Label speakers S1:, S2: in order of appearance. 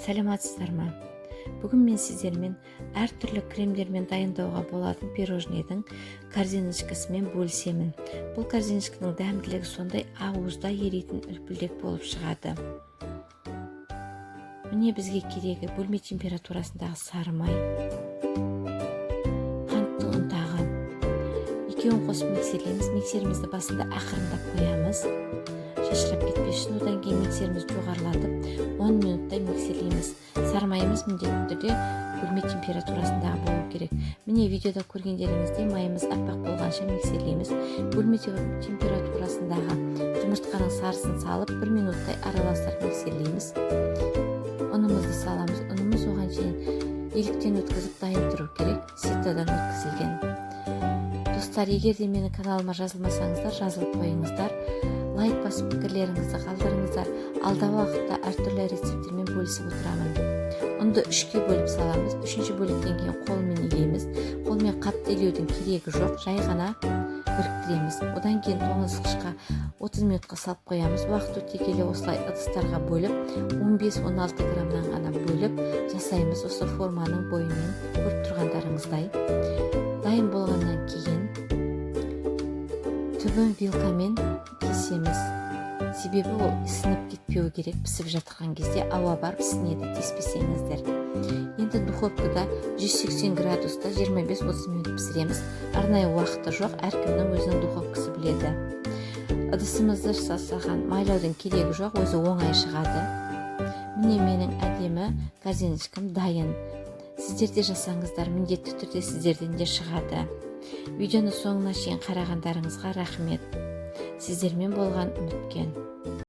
S1: Саламатсыздар ма? Бүгін мен сіздермен әртүрлі кремдермен дайындауға болатын пирожныйдың корзиночкасымен бөлісемін. Бұл корзиночканың дәмділігі сондай ауызда еритін үлпілдек болып шығады. Міне бізге керегі бөлме температурасындағы сары май, қанттың ұнтағы. Екеуін қосып миксерлейміз. Миксерімізді басында ақырындап қоямыз. Шашырап кетпес үшін одан кейін миксерімізді жоғарылатып 10 минуттай миксерлейміз. Сары майымыз міндетті түрде бөлме температурасындағы болу керек. Міне видеода көргендеріңіздей майымыз аппақ болғанша миксерлейміз. Бөлме температурасындағы жұмыртқаның сарысын салып 1 минуттай араластырып миксерлейміз. Ұнымызды саламыз. Ұнымыз оған шейін еліктен өткізіп дайын тұру керек. Ситодан өткізілген. Достар, егер де менің каналыма жазылмасаңыздар, жазылып қойыңыздар. Лайк басып пікірлеріңізді қалдырыңыздар. Алдағы уақытта әртүрлі рецептермен бөлісіп отырамын. Ұнды 3-ке бөліп саламыз. 3-ші бөліктен кейін қолмен илейміз. Қолмен қатты илеудің керегі жоқ, жай ғана біріктіреміз. Одан кейін тоңазытқышқа 30 минутқа салып қоямыз. Уақыт өте келе осылай ыдыстарға бөліп 15-16 граммнан ғана бөліп жасаймыз. Осы форманың бойымен көріп тұрғандарыңыздай. Дайын болғаннан кейін түбін вилкамен кесеміз. Себебі ол сынып кетпеу керек. Пісіп жатқан кезде ауа барып сынеді, теспесеңіздер. Енді духовкада 180 градуста 25-30 минут пісіреміз. Арнайы уақыты жоқ, әркімнің өзінің духовкасы біледі. Ыдысымызды жасаған майлаудың керегі жоқ, өзі оңай шығады. Міне менің әдемі корзиночкам дайын. Сіздер де жасаңыздар, міндетті түрде сіздерден де шығады. Видеоны соңына шейін қарағандарыңызға рахмет. Сіздермен болған үміткен.